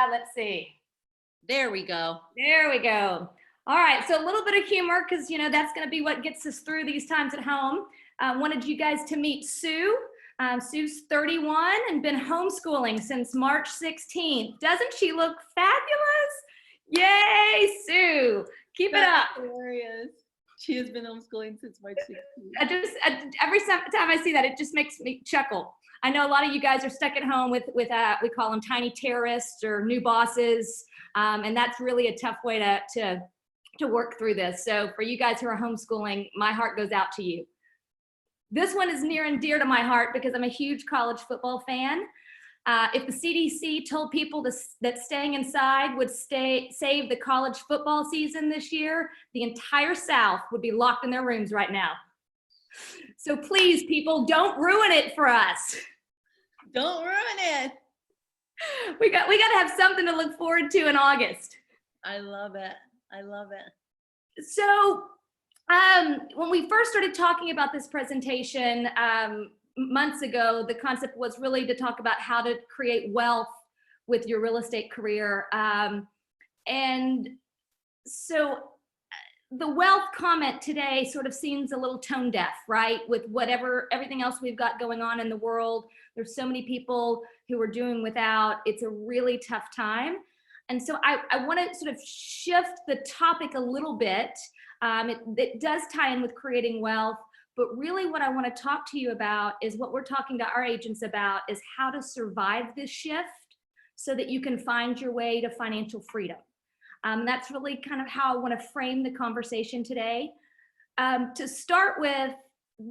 Let's see. There we go. There we go. All right, so a little bit of humor, because that's going to be what gets us through these times at home. Wanted you guys to meet Sue. Sue's 31 and been homeschooling since March 16th. Doesn't she look fabulous? Yay, Sue. Keep it up. Hilarious. She has been homeschooling since March 16th. Every time I see that, it just makes me chuckle. I know a lot of you guys are stuck at home with we call them tiny terrorists or new bosses, and that's really a tough way to work through this. So for you guys who are homeschooling, my heart goes out to you. This one is near and dear to my heart because I'm a huge college football fan. If the CDC told people that staying inside would save the college football season this year, the entire South would be locked in their rooms right now. So please, people, don't ruin it for us. Don't ruin it. We got to have something to look forward to in August. I love it. I love it. So when we first started talking about this presentation months ago, the concept was really to talk about how to create wealth with your real estate career. And so the wealth comment today sort of seems a little tone deaf, right? With everything else we've got going on in the world, there's so many people who are doing without. It's a really tough time. And so I want to sort of shift the topic a little bit. It does tie in with creating wealth, but really what I want to talk to you about is what we're talking to our agents about is how to survive this shift so that you can find your way to financial freedom. That's really kind of how I want to frame the conversation today. To start with,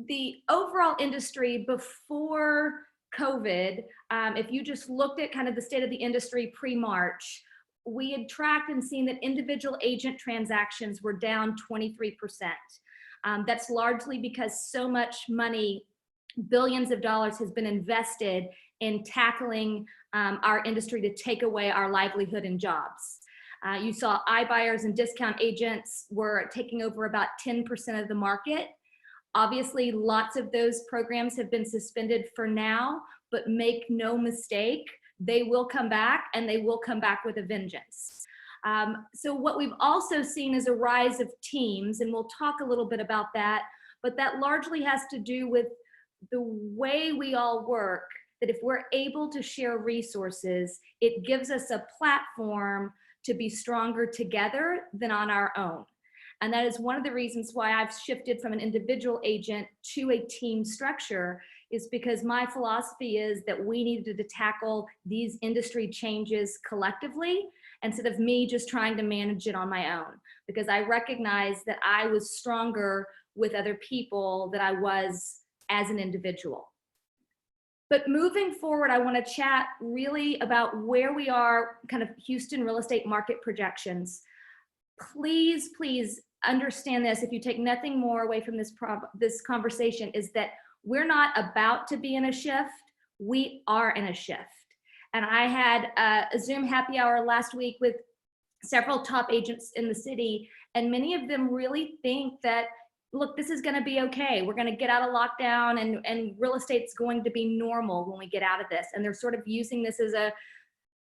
the overall industry before COVID, if you just looked at kind of the state of the industry pre-March, we had tracked and seen that individual agent transactions were down 23%. That's largely because so much money, billions of dollars, has been invested in tackling our industry to take away our livelihood and jobs. You saw iBuyers and discount agents were taking over about 10% of the market. Obviously, lots of those programs have been suspended for now, but make no mistake, they will come back, and they will come back with a vengeance. So what we've also seen is a rise of teams, and we'll talk a little bit about that, but that largely has to do with the way we all work, that if we're able to share resources, it gives us a platform to be stronger together than on our own. And that is one of the reasons why I've shifted from an individual agent to a team structure, is because my philosophy is that we needed to tackle these industry changes collectively instead of me just trying to manage it on my own, because I recognize that I was stronger with other people than I was as an individual. But moving forward, I want to chat really about where we are, kind of Houston real estate market projections. Please, please understand this. If you take nothing more away from this conversation, is that we're not about to be in a shift. We are in a shift. And I had a Zoom happy hour last week with several top agents in the city, and many of them really think that, look, this is going to be okay. We're going to get out of lockdown, and real estate's going to be normal when we get out of this. And they're sort of using this as a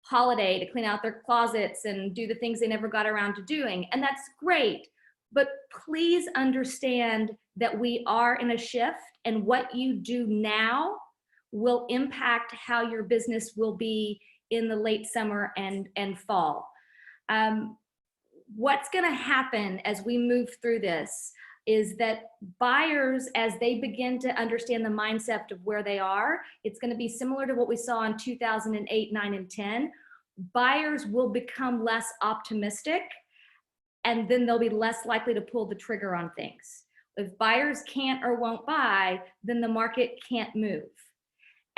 holiday to clean out their closets and do the things they never got around to doing. And that's great. But please understand that we are in a shift, and what you do now will impact how your business will be in the late summer and fall. What's going to happen as we move through this is that buyers, as they begin to understand the mindset of where they are, it's going to be similar to what we saw in 2008, 9, and 10. Buyers will become less optimistic, and then they'll be less likely to pull the trigger on things. If buyers can't or won't buy, then the market can't move.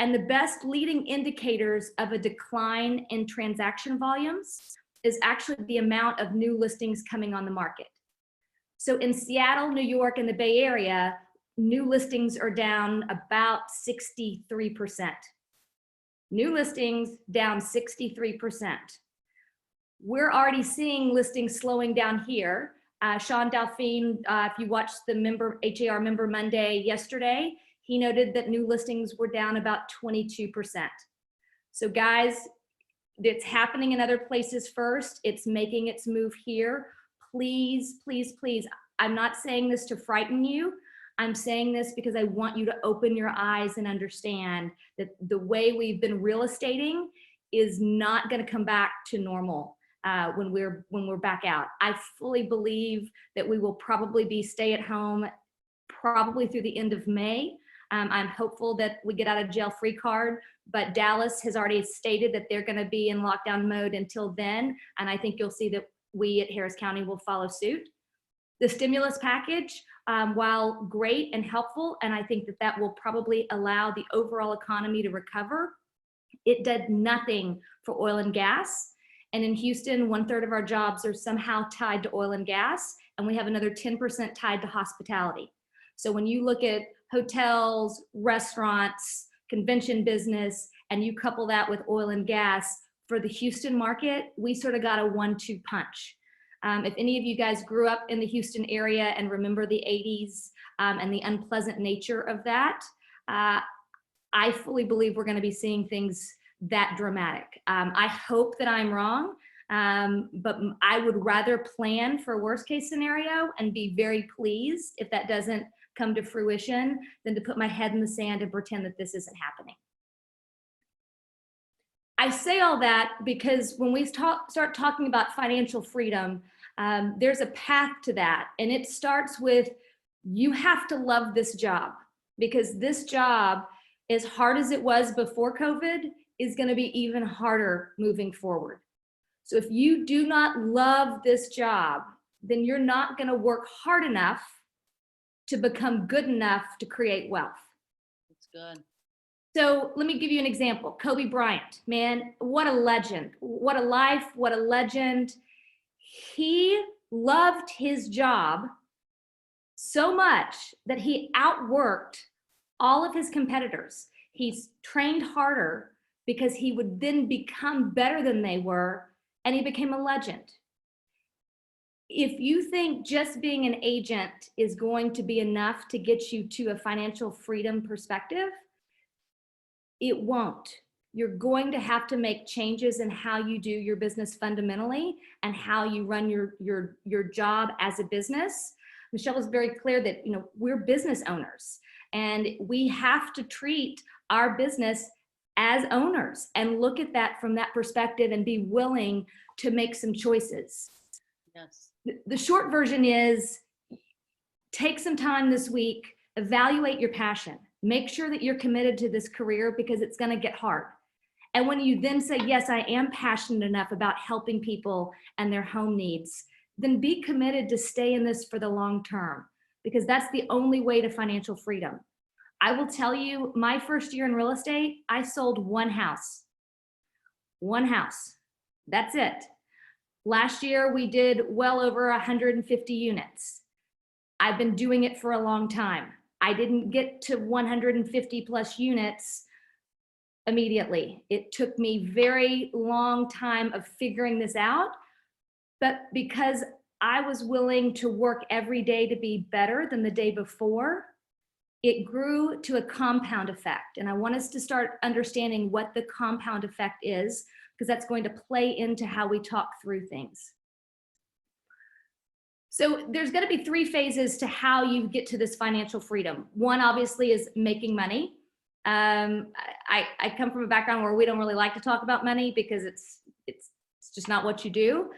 And the best leading indicators of a decline in transaction volumes is actually the amount of new listings coming on the market. So in Seattle, New York, and the Bay Area, new listings are down about 63%. New listings down 63%. We're already seeing listings slowing down here. Sean Delphine, if you watched the HAR Member Monday yesterday, he noted that new listings were down about 22%. So guys, It's happening in other places first. It's making its move here. Please, please, please. I'm not saying this to frighten you. I'm saying this because I want you to open your eyes and understand that the way we've been real estating is not going to come back to normal when we're back out. I fully believe that we will probably be stay at home probably through the end of May. I'm hopeful that we get out of jail free card, but Dallas has already stated that they're going to be in lockdown mode until then. And I think you'll see that we at Harris County will follow suit. The stimulus package, while great and helpful, and I think that that will probably allow the overall economy to recover, it did nothing for oil and gas. And in Houston, 1/3 of our jobs are somehow tied to oil and gas, and we have another 10% tied to hospitality. So when you look at hotels, restaurants, convention business, and you couple that with oil and gas, for the Houston market, we sort of got a 1-2 punch. If any of you guys grew up in the Houston area and remember the 80s and the unpleasant nature of that, I fully believe we're going to be seeing things that dramatic. I hope that I'm wrong, but I would rather plan for a worst case scenario and be very pleased if that doesn't come to fruition than to put my head in the sand and pretend that this isn't happening. I say all that because when we start talking about financial freedom, there's a path to that. And it starts with, you have to love this job, because this job, as hard as it was before COVID, is going to be even harder moving forward. So if you do not love this job, then you're not going to work hard enough to become good enough to create wealth. That's good. So let me give you an example. Kobe Bryant, man, what a legend. What a life, what a legend. He loved his job so much that he outworked all of his competitors. He's trained harder because he would then become better than they were, and he became a legend. If you think just being an agent is going to be enough to get you to a financial freedom perspective, it won't. You're going to have to make changes in how you do your business fundamentally and how you run your job as a business. Michelle was very clear that, you know, we're business owners and we have to treat our business as owners and look at that from that perspective and be willing to make some choices. Yes. The short version is, take some time this week, evaluate your passion. Make sure that you're committed to this career, because it's going to get hard. And when you then say, yes, I am passionate enough about helping people and their home needs, then be committed to stay in this for the long term, because that's the only way to financial freedom. I will tell you, my first year in real estate, I sold one house. One house. That's it. Last year, we did well over 150 units. I've been doing it for a long time. I didn't get to 150 plus units immediately. It took me very long time of figuring this out, but because I was willing to work every day to be better than the day before, it grew to a compound effect. And I want us to start understanding what the compound effect is, because that's going to play into how we talk through things. So there's going to be 3 phases to how you get to this financial freedom. One, obviously, is making money. I come from a background where we don't really like to talk about money because it's just not what you do.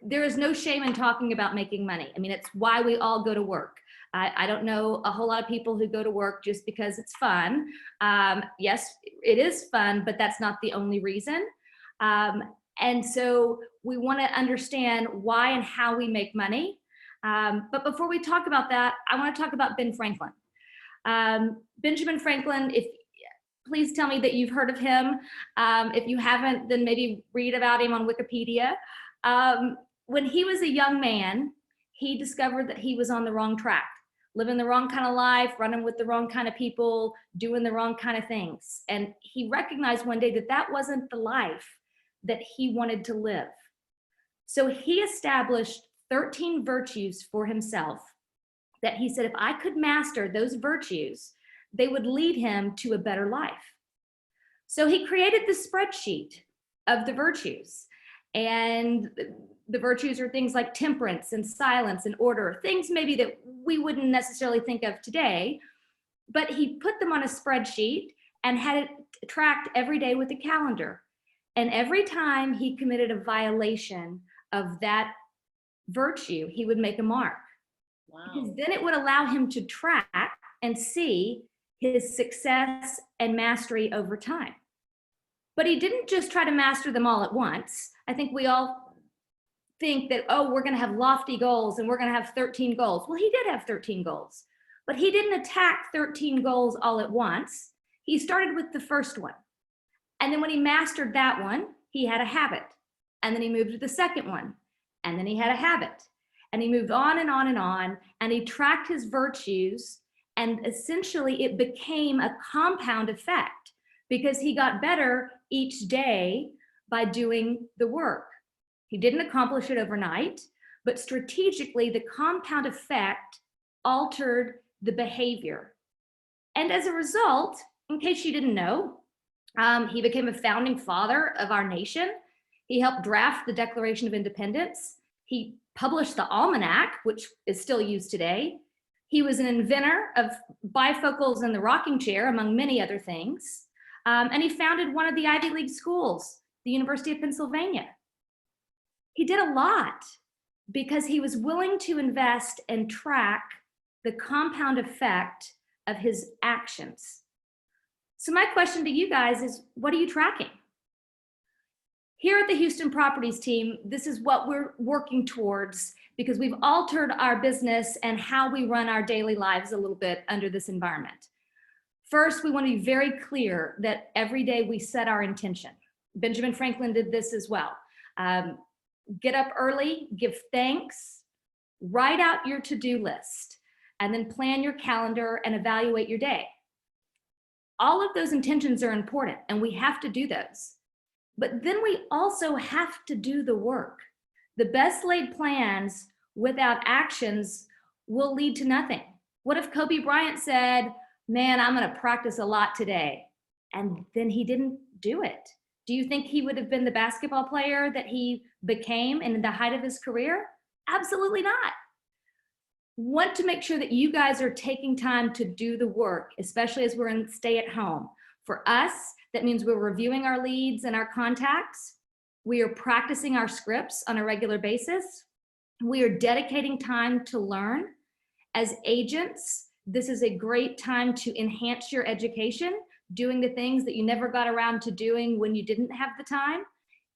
There is no shame in talking about making money. I mean, it's why we all go to work. I don't know a whole lot of people who go to work just because it's fun. Yes, it is fun, but that's not the only reason. And so we want to understand why and how we make money. But before we talk about that, I want to talk about Ben Franklin. Benjamin Franklin, please tell me that you've heard of him. If you haven't, then maybe read about him on Wikipedia. When he was a young man, he discovered that he was on the wrong track, living the wrong kind of life, running with the wrong kind of people, doing the wrong kind of things. And he recognized one day that that wasn't the life that he wanted to live. So he established 13 virtues for himself that he said, if I could master those virtues, they would lead him to a better life. So he created this spreadsheet of the virtues. And the virtues are things like temperance and silence and order, things maybe that we wouldn't necessarily think of today, but he put them on a spreadsheet and had it tracked every day with a calendar. And every time he committed a violation of that virtue, he would make a mark. Wow. Because then it would allow him to track and see his success and mastery over time. But he didn't just try to master them all at once. I think we all think that, oh, we're going to have lofty goals and we're going to have 13 goals. Well, he did have 13 goals, but he didn't attack 13 goals all at once. He started with the first one. And then when he mastered that one, he had a habit. And then he moved to the second one. And then he had a habit. And he moved on and on and on. And he tracked his virtues. And essentially, it became a compound effect because he got better each day by doing the work. He didn't accomplish it overnight, but strategically, the compound effect altered the behavior. And as a result, in case you didn't know, he became a founding father of our nation. He helped draft the Declaration of Independence. He published the Almanac, which is still used today. He was an inventor of bifocals and the rocking chair, among many other things. And he founded one of the Ivy League schools, the University of Pennsylvania. He did a lot because he was willing to invest and track the compound effect of his actions. So my question to you guys is, what are you tracking? Here at the Houston Properties team, this is what we're working towards because we've altered our business and how we run our daily lives a little bit under this environment. First, we want to be very clear that every day we set our intention. Benjamin Franklin did this as well. Get up early, give thanks, write out your to-do list, and then plan your calendar and evaluate your day. All of those intentions are important and we have to do those. But then we also have to do the work. The best laid plans without actions will lead to nothing. What if Kobe Bryant said, man, I'm gonna practice a lot today, and then he didn't do it? Do you think he would have been the basketball player that he became in the height of his career? Absolutely not. Want to make sure that you guys are taking time to do the work, especially as we're in stay at home. For us, that means we're reviewing our leads and our contacts. We are practicing our scripts on a regular basis. We are dedicating time to learn. As agents, this is a great time to enhance your education, doing the things that you never got around to doing when you didn't have the time.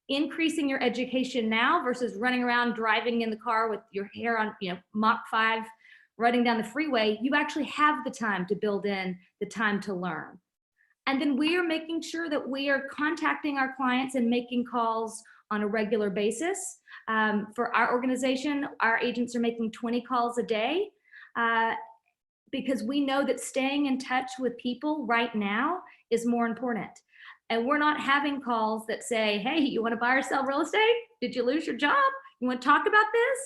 Increasing your education now versus running around driving in the car with your hair on, Mach 5, running down the freeway. You actually have the time to build in the time to learn. And then we are making sure that we are contacting our clients and making calls on a regular basis. For our organization, our agents are making 20 calls a day because we know that staying in touch with people right now is more important. And we're not having calls that say, hey, you want to buy or sell real estate? Did you lose your job? You want to talk about this?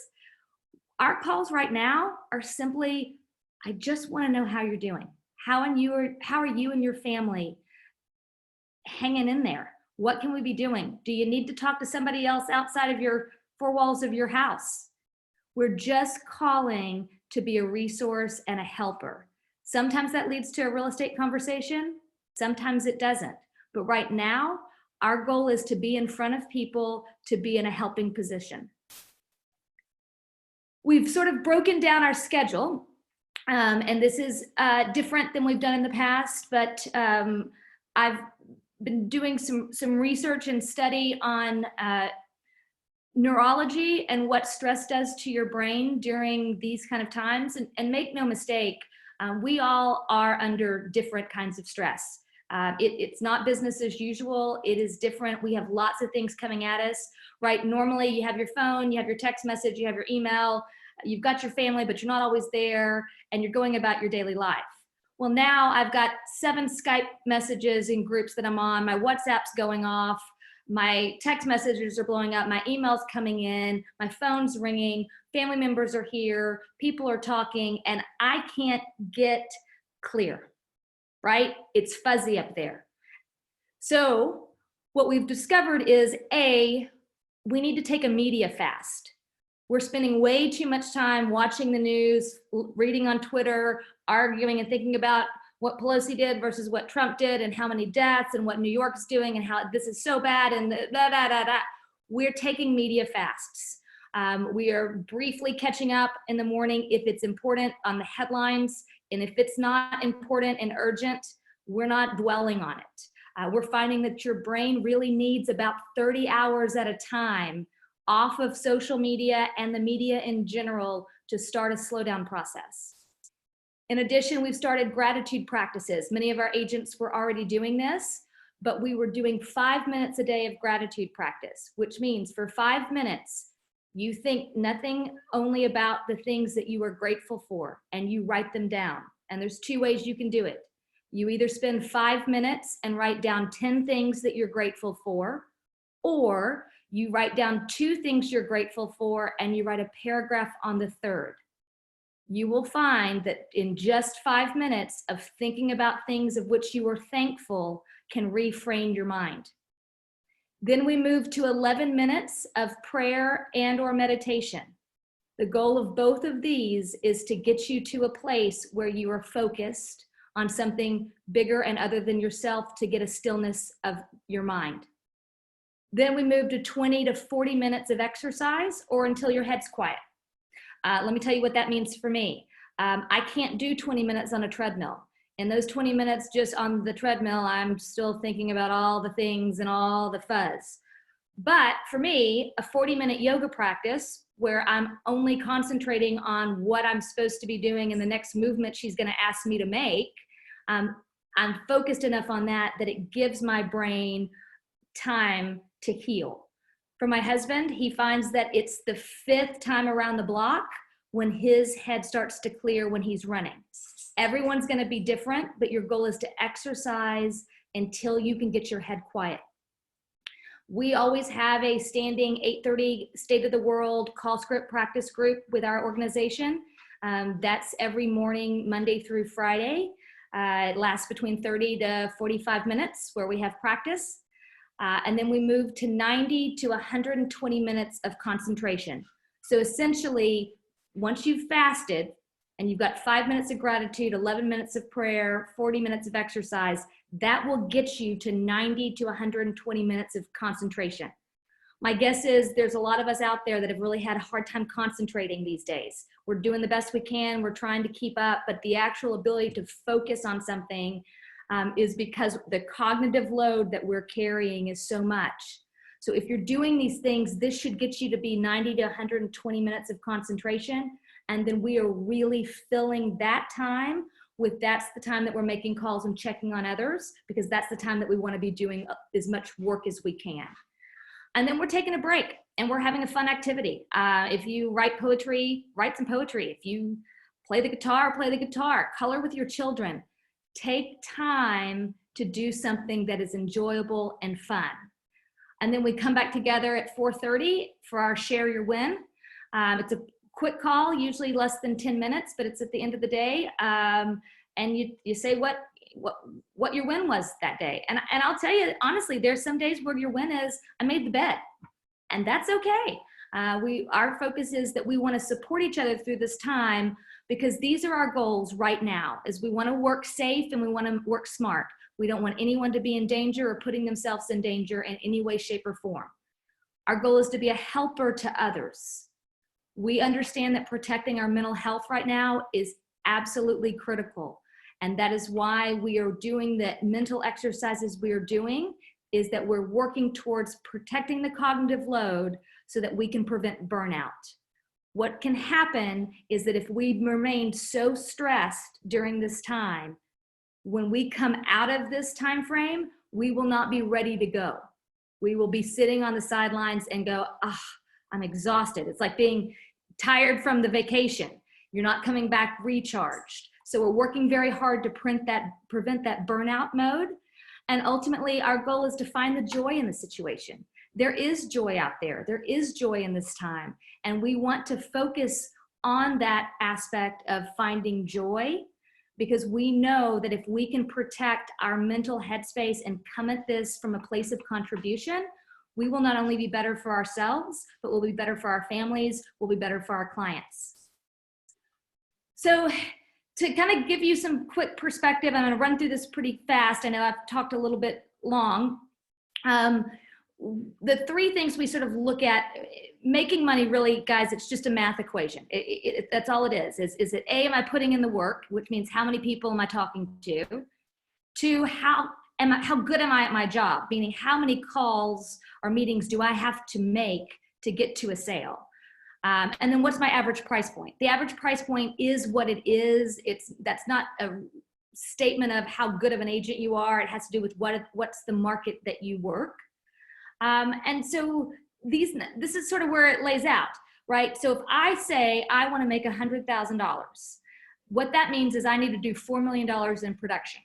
Our calls right now are simply, I just want to know how you're doing. How are you and your family hanging in there? What can we be doing? Do you need to talk to somebody else outside of your four walls of your house? We're just calling to be a resource and a helper. Sometimes that leads to a real estate conversation. Sometimes it doesn't. But right now, our goal is to be in front of people, to be in a helping position. We've sort of broken down our schedule, and this is different than we've done in the past, but I've been doing some research and study on neurology and what stress does to your brain during these kind of times. And make no mistake, we all are under different kinds of stress. It's not business as usual. It is different. We have lots of things coming at us, right? Normally you have your phone, you have your text message, you have your email, you've got your family, but you're not always there, and you're going about your daily life. Well, now I've got 7 Skype messages in groups that I'm on, my WhatsApp's going off, my text messages are blowing up, my email's coming in, my phone's ringing, family members are here, people are talking, and I can't get clear, right? It's fuzzy up there. So What we've discovered is we need to take a media fast. We're spending way too much time watching the news, reading on Twitter, arguing and thinking about what Pelosi did versus what Trump did and how many deaths and what New York's doing and how this is so bad and da, da, da, da. We're taking media fasts. We are briefly catching up in the morning if it's important on the headlines, and if it's not important and urgent, we're not dwelling on it. We're finding that your brain really needs about 30 hours at a time off of social media and the media in general to start a slowdown process. In addition, we've started gratitude practices. Many of our agents were already doing this, but we were doing 5 minutes a day of gratitude practice, which means for 5 minutes, you think nothing only about the things that you are grateful for, and you write them down. And there's 2 ways you can do it. You either spend 5 minutes and write down 10 things that you're grateful for, or you write down 2 things you're grateful for and you write a paragraph on the third. You will find that in just 5 minutes of thinking about things of which you are thankful can reframe your mind. Then we move to 11 minutes of prayer and or meditation. The goal of both of these is to get you to a place where you are focused on something bigger and other than yourself, to get a stillness of your mind. Then we move to 20 to 40 minutes of exercise, or until your head's quiet. Let me tell you what that means for me. I can't do 20 minutes on a treadmill. In those 20 minutes just on the treadmill, I'm still thinking about all the things and all the fuzz. But for me, a 40-minute yoga practice where I'm only concentrating on what I'm supposed to be doing and the next movement she's going to ask me to make, I'm focused enough on that it gives my brain time to heal. For my husband, he finds that it's the 5th time around the block when his head starts to clear when he's running. Everyone's going to be different, but your goal is to exercise until you can get your head quiet. We always have a standing 8:30 State of the World call script practice group with our organization. That's every morning, Monday through Friday. It lasts between 30 to 45 minutes where we have practice. And then we move to 90 to 120 minutes of concentration. So essentially, once you've fasted and you've got 5 minutes of gratitude, 11 minutes of prayer, 40 minutes of exercise, that will get you to 90 to 120 minutes of concentration. My guess is there's a lot of us out there that have really had a hard time concentrating these days. We're doing the best we can, we're trying to keep up, but the actual ability to focus on something is because the cognitive load that we're carrying is so much. So if you're doing these things, this should get you to be 90 to 120 minutes of concentration. And then we are really filling that time with, that's the time that we're making calls and checking on others, because that's the time that we want to be doing as much work as we can. And then we're taking a break and we're having a fun activity. If you write poetry, write some poetry. If you play the guitar, play the guitar. Color with your children. Take time to do something that is enjoyable and fun. And then we come back together at 4:30 for our Share Your Win. It's a quick call, usually less than 10 minutes, but it's at the end of the day. And you say what your win was that day. And I'll tell you, honestly, there's some days where your win is, I made the bed, and that's okay. Our focus is that we want to support each other through this time, because these are our goals right now, is we want to work safe and we want to work smart. We don't want anyone to be in danger or putting themselves in danger in any way, shape, or form. Our goal is to be a helper to others. We understand that protecting our mental health right now is absolutely critical. And that is why we are doing the mental exercises we are doing, is that we're working towards protecting the cognitive load so that we can prevent burnout. What can happen is that if we remain so stressed during this time, when we come out of this time frame, we will not be ready to go. We will be sitting on the sidelines and go, I'm exhausted. It's like being tired from the vacation. You're not coming back recharged. So we're working very hard to prevent that burnout mode. And ultimately, our goal is to find the joy in the situation. There is joy out there. There is joy in this time. And we want to focus on that aspect of finding joy because we know that if we can protect our mental headspace and come at this from a place of contribution, we will not only be better for ourselves, but we'll be better for our families, we'll be better for our clients. So to kind of give you some quick perspective, I'm going to run through this pretty fast. I know I've talked a little bit long. The three things we sort of look at, making money really, guys, it's just a math equation. That's all it is. Is it A, am I putting in the work, which means how many people am I talking to? Two, how good am I at my job? Meaning how many calls or meetings do I have to make to get to a sale? And then what's my average price point? The average price point is what it is. That's not a statement of how good of an agent you are. It has to do with what's the market that you work. And so this is sort of where it lays out, right? So if I say I want to make $100,000, what that means is I need to do $4 million in production.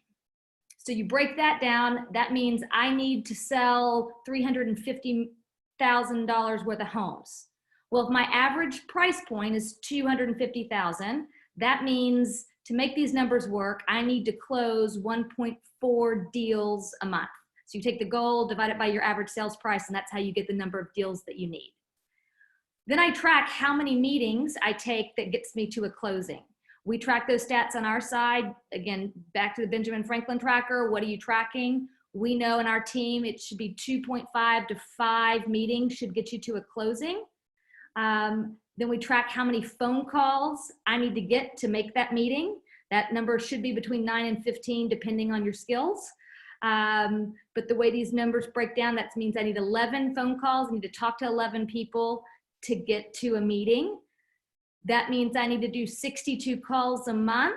So you break that down, that means I need to sell $350,000 worth of homes. Well, if my average price point is $250,000, that means to make these numbers work, I need to close 1.4 deals a month. So you take the goal, divide it by your average sales price, and that's how you get the number of deals that you need. Then I track how many meetings I take that gets me to a closing. We track those stats on our side. Again, back to the Benjamin Franklin tracker. What are you tracking? We know in our team it should be 2.5 to 5 meetings should get you to a closing. Then we track how many phone calls I need to get to make that meeting. That number should be between 9 and 15 depending on your skills. But the way these numbers break down, that means I need 11 phone calls. I need to talk to 11 people to get to a meeting. That means I need to do 62 calls a month,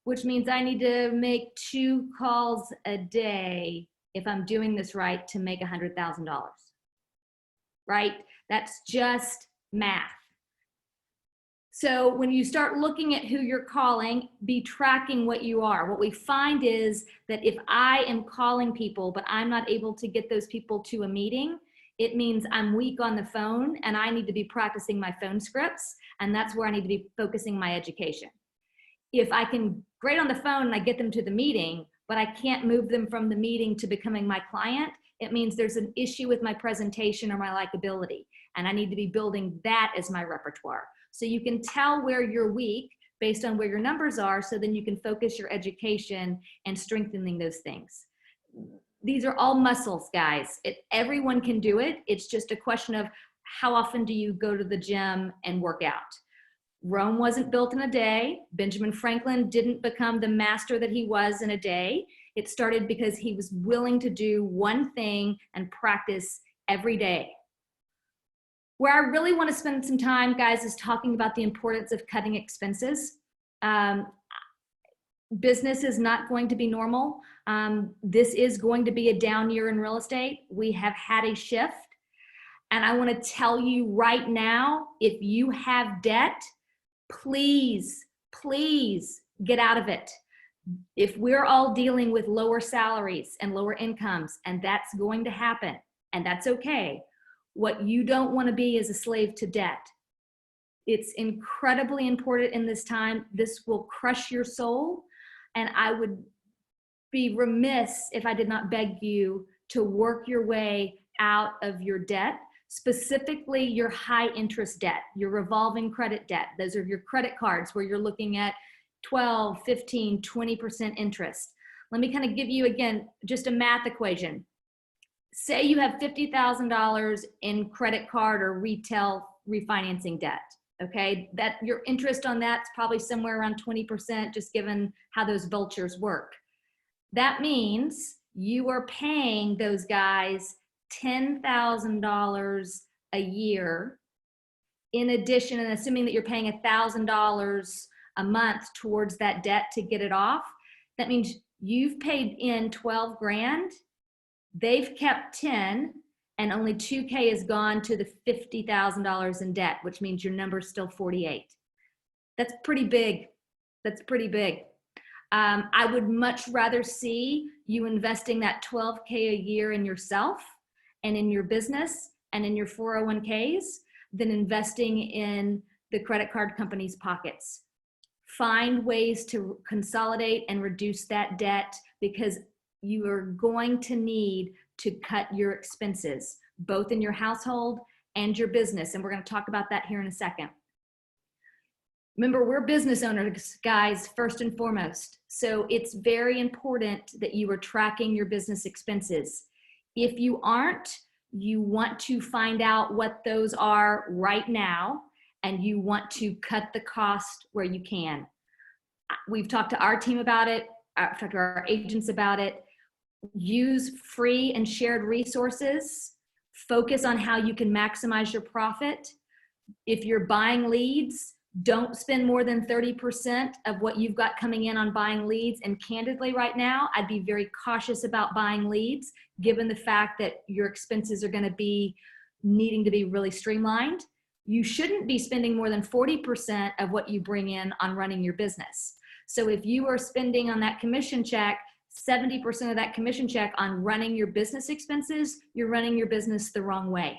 which means I need to make 2 calls a day if I'm doing this right to make $100,000, right? That's just math. So when you start looking at who you're calling, be tracking what you are. What we find is that if I am calling people, but I'm not able to get those people to a meeting, it means I'm weak on the phone and I need to be practicing my phone scripts. And that's where I need to be focusing my education. If I can great on the phone and I get them to the meeting, but I can't move them from the meeting to becoming my client, it means there's an issue with my presentation or my likability. And I need to be building that as my repertoire. So you can tell where you're weak based on where your numbers are, so then you can focus your education and strengthening those things. These are all muscles, guys. Everyone can do it. It's just a question of how often do you go to the gym and work out? Rome wasn't built in a day. Benjamin Franklin didn't become the master that he was in a day. It started because he was willing to do one thing and practice every day. Where I really want to spend some time, guys, is talking about the importance of cutting expenses. Business is not going to be normal. This is going to be a down year in real estate. We have had a shift. And I want to tell you right now, if you have debt, please, please get out of it. If we're all dealing with lower salaries and lower incomes, and that's going to happen, and that's okay, what you don't want to be is a slave to debt. It's incredibly important in this time. This will crush your soul. And I would be remiss if I did not beg you to work your way out of your debt, specifically your high interest debt, your revolving credit debt. Those are your credit cards where you're looking at 12, 15, 20% interest. Let me kind of give you, again, just a math equation. Say you have $50,000 in credit card or retail refinancing debt, okay? That your interest on that's probably somewhere around 20%, just given how those vultures work. That means you are paying those guys $10,000 a year in addition, and assuming that you're paying $1,000 a month towards that debt to get it off, that means you've paid in 12 grand. They've kept 10, and only 2K has gone to the $50,000 in debt, which means your number's still 48. That's pretty big. That's pretty big. I would much rather see you investing that 12K a year in yourself and in your business and in your 401ks than investing in the credit card company's pockets. Find ways to consolidate and reduce that debt, because you are going to need to cut your expenses, both in your household and your business. And we're going to talk about that here in a second. Remember, we're business owners, guys, first and foremost. So it's very important that you are tracking your business expenses. If you aren't, you want to find out what those are right now, and you want to cut the cost where you can. We've talked to our team about it. I've talked to our agents about it. Use free and shared resources. Focus on how you can maximize your profit. If you're buying leads, don't spend more than 30% of what you've got coming in on buying leads. And candidly, right now, I'd be very cautious about buying leads, given the fact that your expenses are going to be needing to be really streamlined. You shouldn't be spending more than 40% of what you bring in on running your business. So if you are spending on that commission check, 70% of that commission check on running your business expenses, you're running your business the wrong way.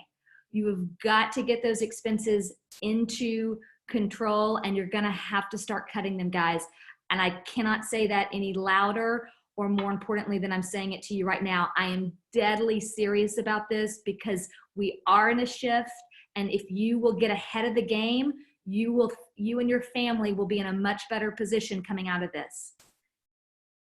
You have got to get those expenses into control, and you're going to have to start cutting them, guys. And I cannot say that any louder or more importantly than I'm saying it to you right now. I am deadly serious about this, because we are in a shift. And if you will get ahead of the game, you and your family will be in a much better position coming out of this.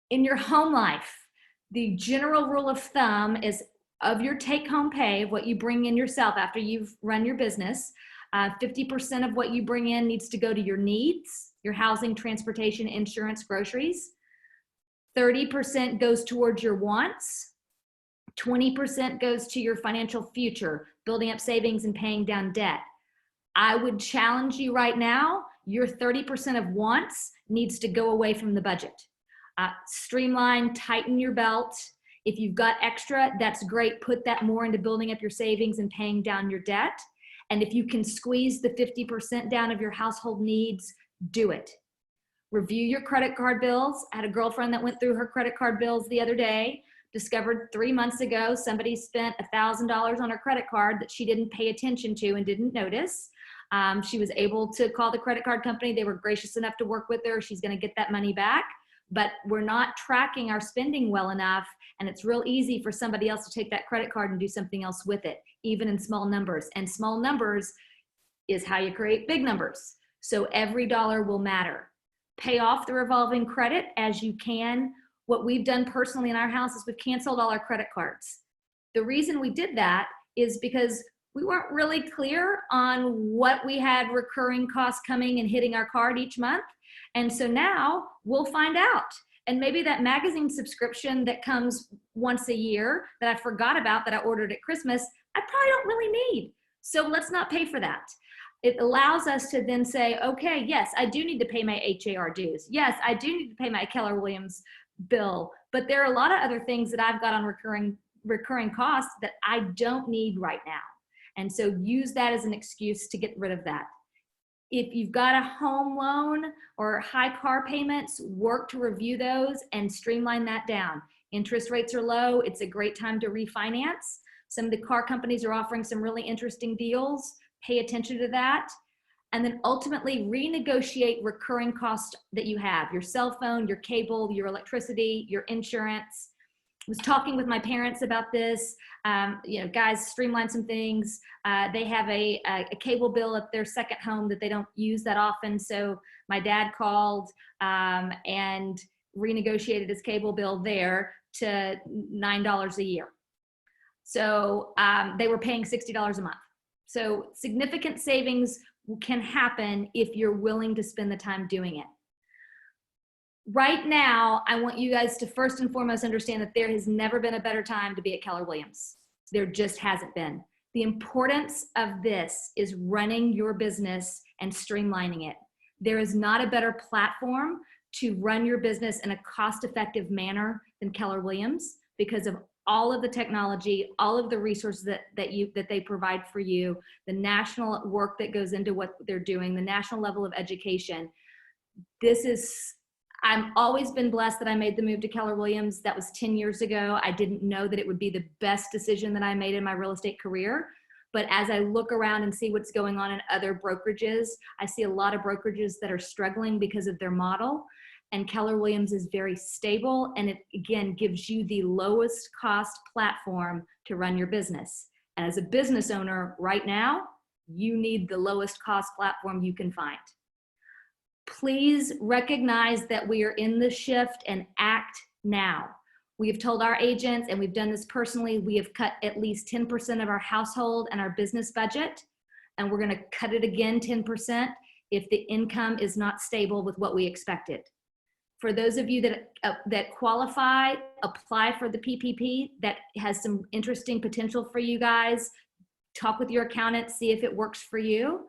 In your home life, the general rule of thumb is, of your take-home pay, of what you bring in yourself after you've run your business, 50% of what you bring in needs to go to your needs, your housing, transportation, insurance, groceries. 30% goes towards your wants. 20% goes to your financial future, building up savings and paying down debt. I would challenge you right now, your 30% of wants needs to go away from the budget. Streamline, tighten your belt. If you've got extra, that's great. Put that more into building up your savings and paying down your debt. And if you can squeeze the 50% down of your household needs, do it. Review your credit card bills. I had a girlfriend that went through her credit card bills the other day, discovered 3 months ago somebody spent $1,000 on her credit card that she didn't pay attention to and didn't notice. She was able to call the credit card company. They were gracious enough to work with her. She's going to get that money back. But we're not tracking our spending well enough, and it's real easy for somebody else to take that credit card and do something else with it, even in small numbers. And small numbers is how you create big numbers. So every dollar will matter. Pay off the revolving credit as you can. What we've done personally in our house is we've canceled all our credit cards. The reason we did that is because we weren't really clear on what we had recurring costs coming and hitting our card each month. And so now we'll find out. And maybe that magazine subscription that comes once a year that I forgot about, that I ordered at Christmas, I probably don't really need. So let's not pay for that. It allows us to then say, okay, yes, I do need to pay my HAR dues. Yes, I do need to pay my Keller Williams bill. But there are a lot of other things that I've got on recurring costs that I don't need right now. And so use that as an excuse to get rid of that. If you've got a home loan or high car payments, work to review those and streamline that down. Interest rates are low. It's a great time to refinance. Some of the car companies are offering some really interesting deals. Pay attention to that. And then ultimately renegotiate recurring costs that you have, your cell phone, your cable, your electricity, your insurance. I was talking with my parents about this. Guys, streamline some things. They have a cable bill at their second home that they don't use that often. So my dad called and renegotiated his cable bill there to $9 a year. So they were paying $60 a month. So significant savings can happen if you're willing to spend the time doing it. Right now, I want you guys to first and foremost understand that there has never been a better time to be at Keller Williams. There just hasn't been. The importance of this is running your business and streamlining it. There is not a better platform to run your business in a cost-effective manner than Keller Williams, because of all of the technology, all of the resources that they provide for you, the national work that goes into what they're doing, the national level of education. I've always been blessed that I made the move to Keller Williams. That was 10 years ago. I didn't know that it would be the best decision that I made in my real estate career, But as I look around and see what's going on in other brokerages, I see a lot of brokerages that are struggling because of their model. And Keller Williams is very stable, and it again gives you the lowest cost platform to run your business. And as a business owner right now, you need the lowest cost platform you can find. Please recognize that we are in the shift and act now. We have told our agents, and we've done this personally, we have cut at least 10% of our household and our business budget, and we're gonna cut it again 10% if the income is not stable with what we expected. For those of you that qualify, apply for the PPP. That has some interesting potential for you guys. Talk with your accountant, see if it works for you.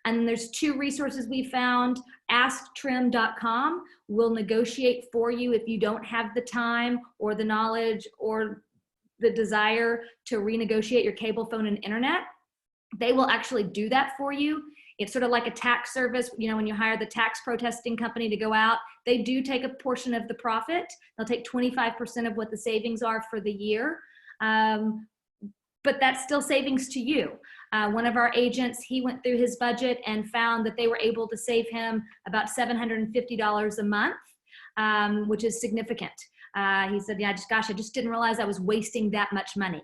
And there's 2 resources we found. AskTrim.com will negotiate for you if you don't have the time or the knowledge or the desire to renegotiate your cable, phone, and internet. They will actually do that for you. It's sort of like a tax service. You know, when you hire the tax protesting company to go out, they do take a portion of the profit. They'll take 25% of what the savings are for the year. But that's still savings to you. One of our agents, he went through his budget and found that they were able to save him about $750 a month, which is significant. He said, yeah, I just didn't realize I was wasting that much money.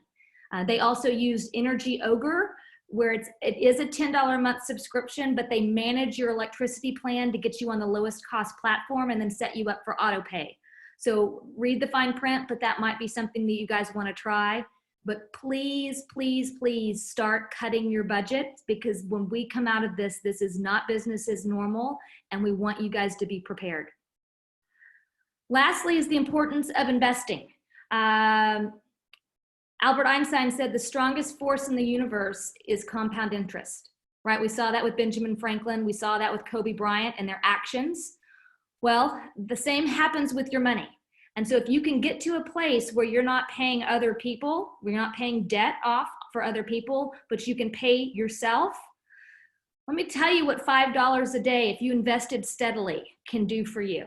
They also used Energy Ogre, where it is a $10 a month subscription, but they manage your electricity plan to get you on the lowest cost platform and then set you up for auto pay. So read the fine print, but that might be something that you guys want to try. But please, please, please start cutting your budget, because when we come out of this, this is not business as normal, and we want you guys to be prepared. Lastly is the importance of investing. Albert Einstein said the strongest force in the universe is compound interest, right? We saw that with Benjamin Franklin. We saw that with Kobe Bryant and their actions. Well, the same happens with your money. And so if you can get to a place where you're not paying other people, where you're not paying debt off for other people, but you can pay yourself, let me tell you what $5 a day, if you invested steadily, can do for you.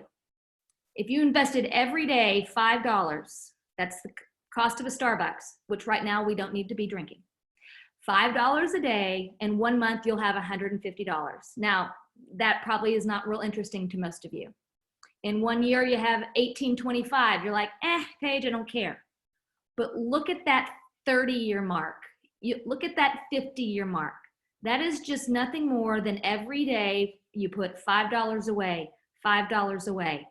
If you invested every day $5, that's the cost of a Starbucks, which right now we don't need to be drinking. $5 a day, in 1 month, you'll have $150. Now, that probably is not real interesting to most of you. In 1 year, you have $18.25. You're like, Paige, I don't care. But look at that 30-year mark. Look at that 50-year mark. That is just nothing more than every day you put $5 away, $5 away.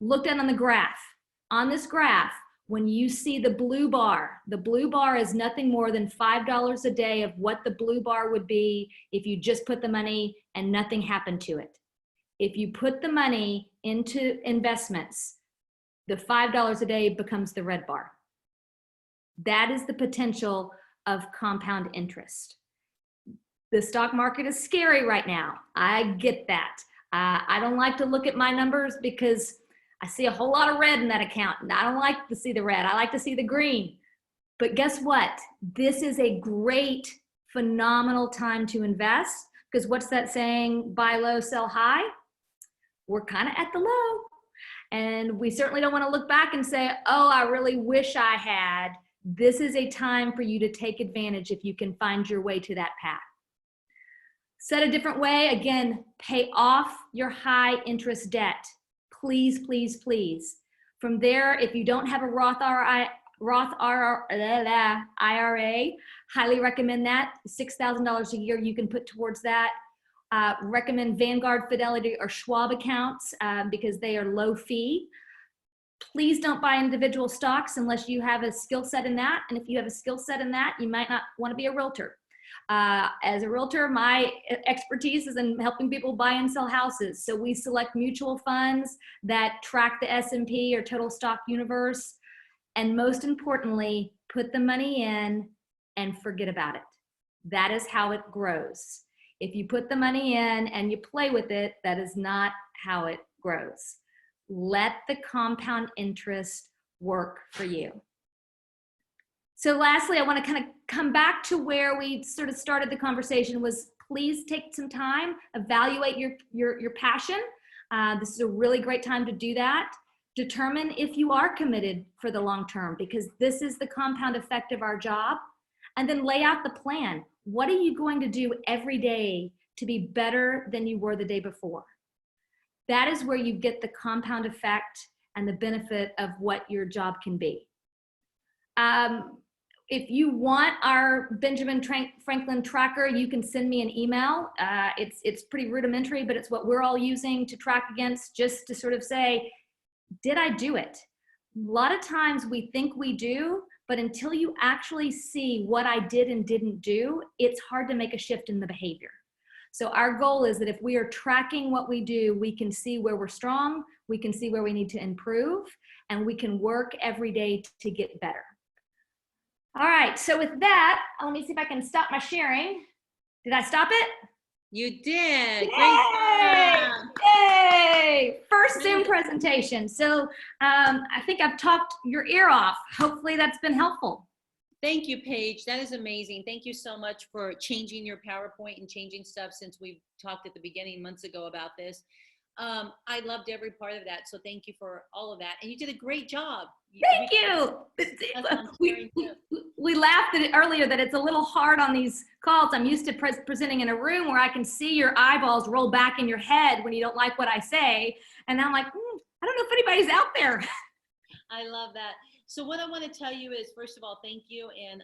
Look down on the graph. On this graph, when you see the blue bar is nothing more than $5 a day of what the blue bar would be if you just put the money and nothing happened to it. If you put the money into investments, the $5 a day becomes the red bar. That is the potential of compound interest. The stock market is scary right now. I get that. I don't like to look at my numbers because I see a whole lot of red in that account, and I don't like to see the red. I like to see the green. But guess what? This is a great, phenomenal time to invest, because what's that saying? Buy low, sell high. We're kind of at the low. And we certainly don't want to look back and say, oh, I really wish I had. This is a time for you to take advantage if you can find your way to that path. Said a different way, again, pay off your high interest debt. Please, please, please. From there, if you don't have a Roth IRA, highly recommend that. $6,000 a year you can put towards that. Recommend Vanguard, Fidelity, or Schwab accounts because they are low fee. Please don't buy individual stocks unless you have a skill set in that. And if you have a skill set in that, you might not want to be a realtor. As a realtor, my expertise is in helping people buy and sell houses. So we select mutual funds that track the S&P or total stock universe. And most importantly, put the money in and forget about it. That is how it grows. If you put the money in and you play with it, that is not how it grows. Let the compound interest work for you. So lastly, I want to kind of come back to where we sort of started the conversation was please take some time, evaluate your passion. This is a really great time to do that. Determine if you are committed for the long term, because this is the compound effect of our job. And then lay out the plan. what are you going to do every day to be better than you were the day before? That is where you get the compound effect and the benefit of what your job can be. If you want our Benjamin Franklin tracker, you can send me an email. It's pretty rudimentary, but it's what we're all using to track against, just to sort of say, did I do it? A lot of times we think we do, but until you actually see what I did and didn't do, it's hard to make a shift in the behavior. So our goal is that if we are tracking what we do, we can see where we're strong, we can see where we need to improve, and we can work every day to get better. All right, so with that, let me see if I can stop my sharing. Did I stop it? You did. Yay! Great job. Yay! First Zoom presentation. So I think I've talked your ear off. Hopefully that's been helpful. Thank you, Paige. That is amazing. Thank you so much for changing your PowerPoint and changing stuff since we talked at the beginning months ago about this. I loved every part of that. So thank you for all of that. And you did a great job. Thank you. We laughed at it earlier that it's a little hard on these calls. I'm used to presenting in a room where I can see your eyeballs roll back in your head when you don't like what I say. And I'm like, I don't know if anybody's out there. I love that. So what I want to tell you is, first of all, thank you. And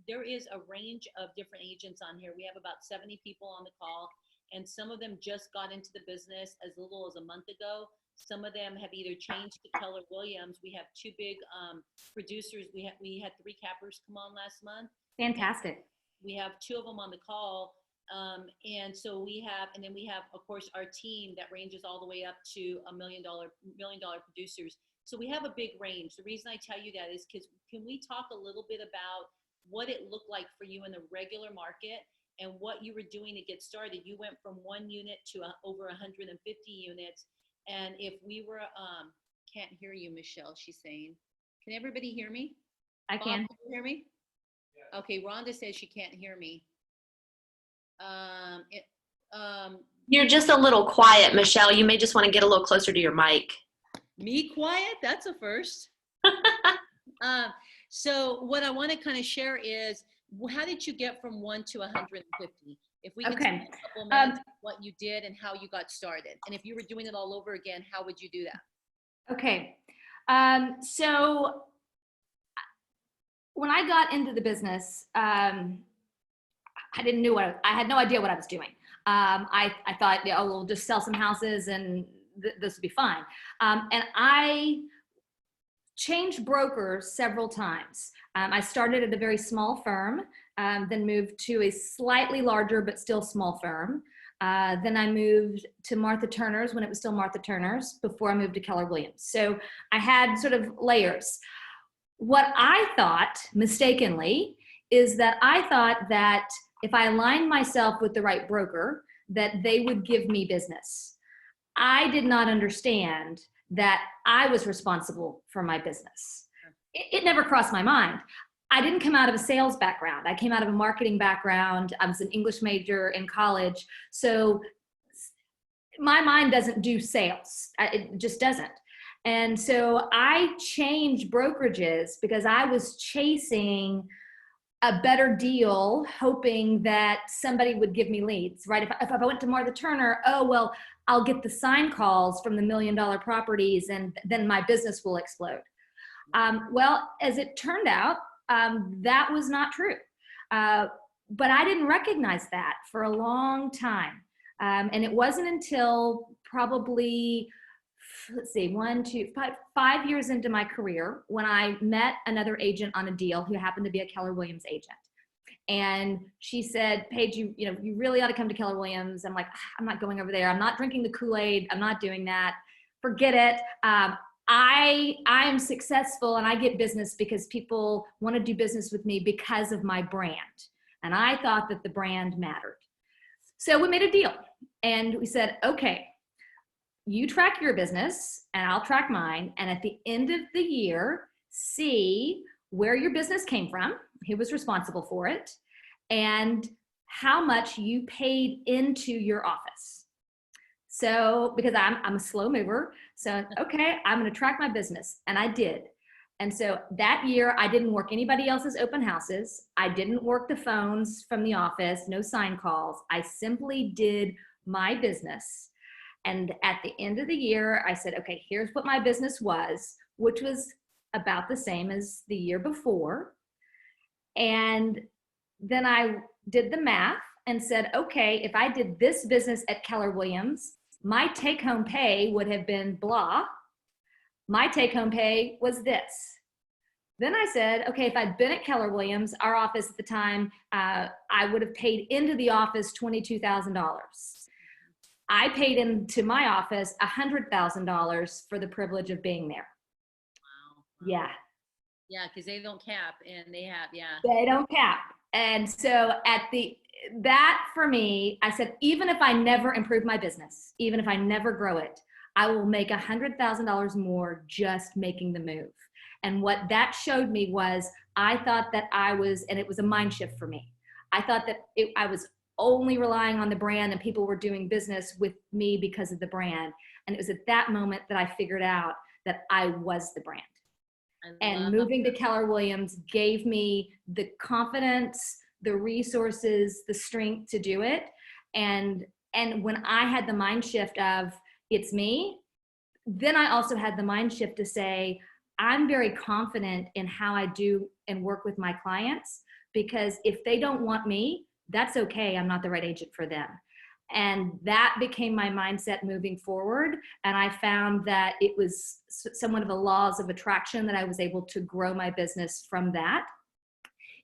there is a range of different agents on here. We have about 70 people on the call, and some of them just got into the business as little as a month ago. Some of them have either changed to Keller Williams. We have two big producers. We had 3 cappers come on last month. Fantastic. We have 2 of them on the call. And so we have, of course, our team that ranges all the way up to $1 million producers. So we have a big range. The reason I tell you that is because can we talk a little bit about what it looked like for you in the regular market and what you were doing to get started? You went from 1 unit to over 150 units. And if we were, can't hear you, Michelle, she's saying. Can everybody hear me? I Bob, can. you hear me? Yeah. Okay, Rhonda says she can't hear me. You're just a little quiet, Michelle. You may just want to get a little closer to your mic. Me quiet? That's a first. So what I want to kind of share is, how did you get from 1 to 150? If we can spend a couple minutes what you did and how you got started. And if you were doing it all over again, how would you do that? Okay. So when I got into the business, I didn't know I had no idea what I was doing. I thought, we'll just sell some houses and this would be fine. And I changed brokers several times. I started at a very small firm, then moved to a slightly larger but still small firm. Then I moved to Martha Turner's when it was still Martha Turner's before I moved to Keller Williams. So I had sort of layers. What I thought, mistakenly, is that I thought that if I aligned myself with the right broker, that they would give me business. I did not understand that I was responsible for my business. It never crossed my mind. I didn't come out of a sales background. I came out of a marketing background. I was an English major in college. So my mind doesn't do sales. It just doesn't. And so I changed brokerages because I was chasing a better deal, hoping that somebody would give me leads, right? If I went to Martha Turner, I'll get the sign calls from the $1 million properties and then my business will explode. Well, as it turned out, that was not true. But I didn't recognize that for a long time. And it wasn't until probably, let's see, 5 years into my career when I met another agent on a deal who happened to be a Keller Williams agent. And she said, Paige, you really ought to come to Keller Williams. I'm like, I'm not going over there. I'm not drinking the Kool-Aid. I'm not doing that. Forget it. I am successful and I get business because people want to do business with me because of my brand. And I thought that the brand mattered. So we made a deal and we said, okay, you track your business and I'll track mine. And at the end of the year, see where your business came from, who was responsible for it, and how much you paid into your office. So, because I'm a slow mover, so, okay, I'm gonna track my business. And I did. And so that year, I didn't work anybody else's open houses. I didn't work the phones from the office, no sign calls. I simply did my business. And at the end of the year, I said, okay, here's what my business was, which was about the same as the year before. And then I did the math and said, okay, if I did this business at Keller Williams, my take-home pay would have been blah. My take-home pay was this. Then I said, okay, if I'd been at Keller Williams, our office at the time, I would have paid into the office $22,000. I paid into my office $100,000 for the privilege of being there. Wow. Yeah. Yeah, because they don't cap, and they have, yeah. They don't cap. And so that for me, I said, even if I never improve my business, even if I never grow it, I will make $100,000 more just making the move. And what that showed me was I thought that and it was a mind shift for me. I thought that I was only relying on the brand and people were doing business with me because of the brand. And it was at that moment that I figured out that I was the brand. And moving to Keller Williams gave me the confidence, the resources, the strength to do it. And when I had the mind shift of it's me, then I also had the mind shift to say, I'm very confident in how I do and work with my clients, because if they don't want me, that's okay. I'm not the right agent for them. And that became my mindset moving forward. And I found that it was somewhat of a laws of attraction that I was able to grow my business from that.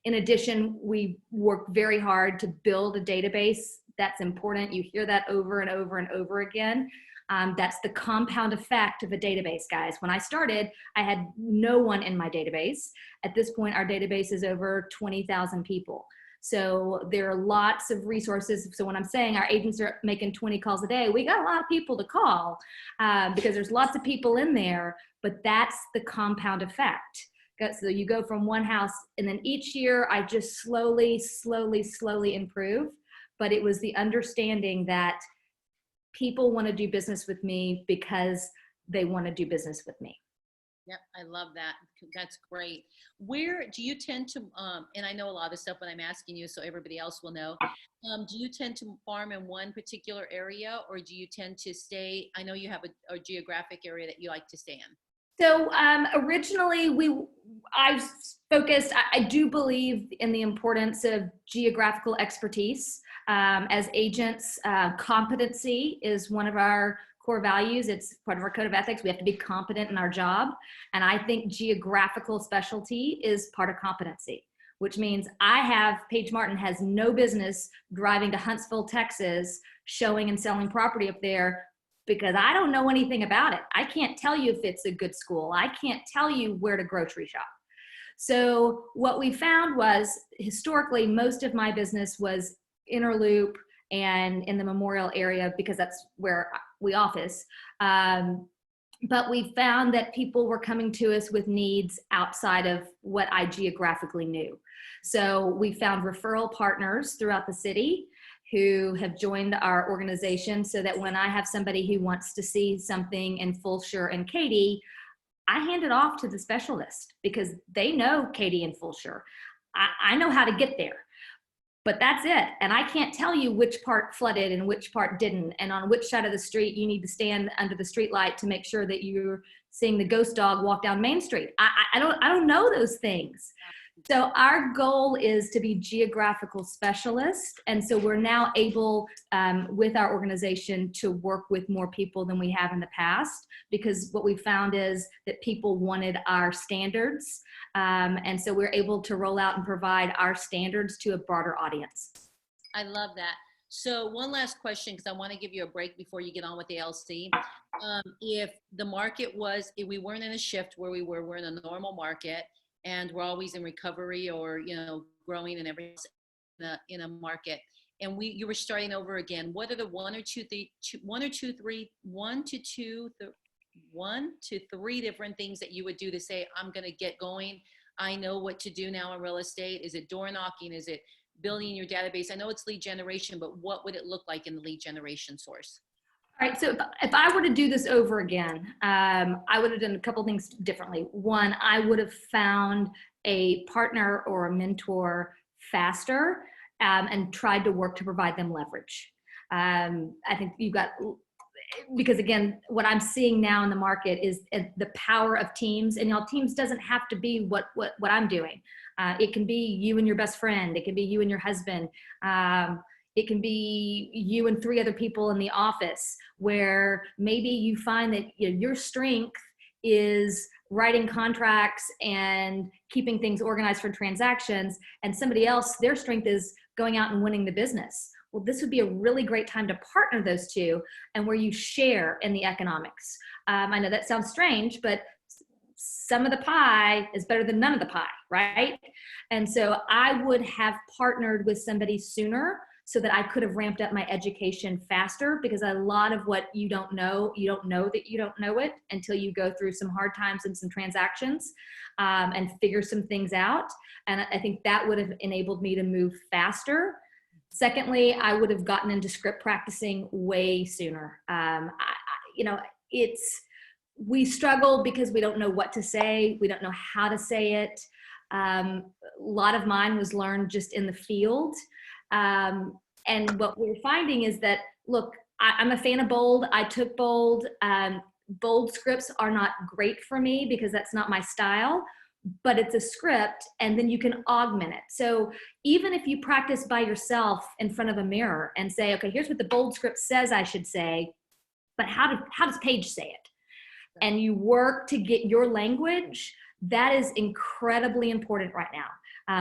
In addition, we worked very hard to build a database. That's important. You hear that over and over and over again. That's the compound effect of a database, guys. When I started, I had no one in my database. At this point, our database is over 20,000 people. So there are lots of resources. So when I'm saying our agents are making 20 calls a day, we got a lot of people to call because there's lots of people in there, but that's the compound effect. So you go from one house, and then each year I just slowly improve. But it was the understanding that people want to do business with me because they want to do business with me. Yep, I love that. That's great. Where do you tend to, and I know a lot of stuff, but I'm asking you so everybody else will know, do you tend to farm in one particular area, or do you tend to stay, I know you have a geographic area that you like to stay in? So originally I focused, I do believe in the importance of geographical expertise. As agents, competency is one of our core values. It's part of our code of ethics. We have to be competent in our job. And I think geographical specialty is part of competency, which means Paige Martin has no business driving to Huntsville, Texas, showing and selling property up there, because I don't know anything about it. I can't tell you if it's a good school. I can't tell you where to grocery shop. So what we found was historically, most of my business was inner loop and in the Memorial area, because that's where we office. But we found that people were coming to us with needs outside of what I geographically knew. So we found referral partners throughout the city who have joined our organization, so that when I have somebody who wants to see something in Fulshire and Katy, I hand it off to the specialist, because they know Katy and Fulshire. I know how to get there. But that's it. And I can't tell you which part flooded and which part didn't, and on which side of the street you need to stand under the street light to make sure that you're seeing the ghost dog walk down Main Street. I don't know those things. So our goal is to be geographical specialists. And so we're now able, with our organization, to work with more people than we have in the past, because what we found is that people wanted our standards. And so we're able to roll out and provide our standards to a broader audience. I love that. So one last question, because I want to give you a break before you get on with the LC. If the market was, if we weren't in a shift where we're in a normal market, and we're always in recovery or, growing and everything in a market, and you were starting over again, what are the one to three different things that you would do to say, I'm going to get going? I know what to do now in real estate. Is it door knocking? Is it building your database? I know it's lead generation, but what would it look like in the lead generation source? All right, so if I were to do this over again, I would have done a couple things differently. One, I would have found a partner or a mentor faster and tried to work to provide them leverage. I think you've got, because again, what I'm seeing now in the market is the power of teams, and y'all, teams doesn't have to be what I'm doing. It can be you and your best friend. It can be you and your husband. It can be you and 3 other people in the office, where maybe you find that your strength is writing contracts and keeping things organized for transactions, and somebody else, their strength is going out and winning the business. Well, this would be a really great time to partner those two, and where you share in the economics. I know that sounds strange, but some of the pie is better than none of the pie, right? And so I would have partnered with somebody sooner, so that I could have ramped up my education faster, because a lot of what you don't know that you don't know it until you go through some hard times and some transactions and figure some things out. And I think that would have enabled me to move faster. Secondly, I would have gotten into script practicing way sooner. We struggle because we don't know what to say. We don't know how to say it. A lot of mine was learned just in the field. And what we're finding is that, look, I'm a fan of bold. I took bold. Bold scripts are not great for me because that's not my style, but it's a script, and then you can augment it. So even if you practice by yourself in front of a mirror and say, okay, here's what the bold script says I should say, but how does Paige say it? And you work to get your language, that is incredibly important right now.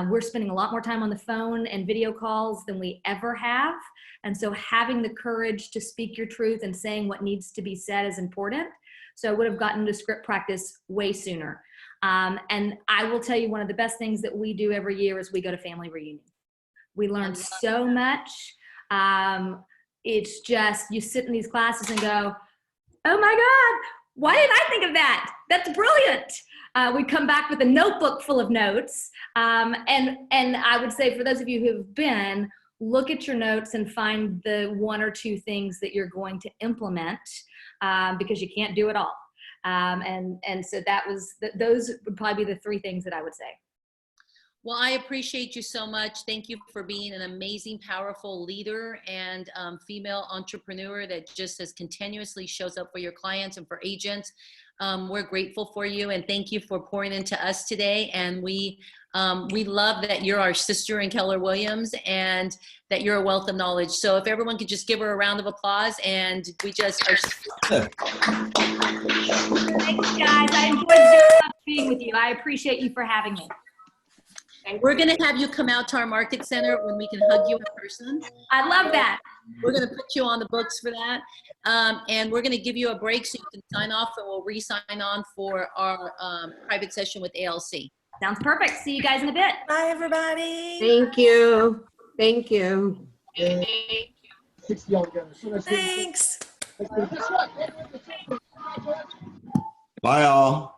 We're spending a lot more time on the phone and video calls than we ever have. And so having the courage to speak your truth and saying what needs to be said is important. So I would have gotten to script practice way sooner. And I will tell you, one of the best things that we do every year is we go to family reunion. We learn so much. It's just, you sit in these classes and go, oh my God, why didn't I think of that? That's brilliant. We come back with a notebook full of notes. And I would say, for those of you who've been, look at your notes and find the 1 or 2 things that you're going to implement, because you can't do it all. And so those would probably be the 3 things that I would say. Well, I appreciate you so much. Thank you for being an amazing, powerful leader and female entrepreneur that just as continuously shows up for your clients and for agents. We're grateful for you, and thank you for pouring into us today. And we love that you're our sister in Keller Williams, and that you're a wealth of knowledge. So if everyone could just give her a round of applause, and we just are. Thanks, guys. I enjoyed being with you. I appreciate you for having me. We're going to have you come out to our market center when we can hug you in person. I love that. We're going to put you on the books for that. And we're going to give you a break so you can sign off, and we'll re-sign on for our private session with ALC. Sounds perfect. See you guys in a bit. Bye, everybody. Thank you. Thank you. Thanks. Bye all.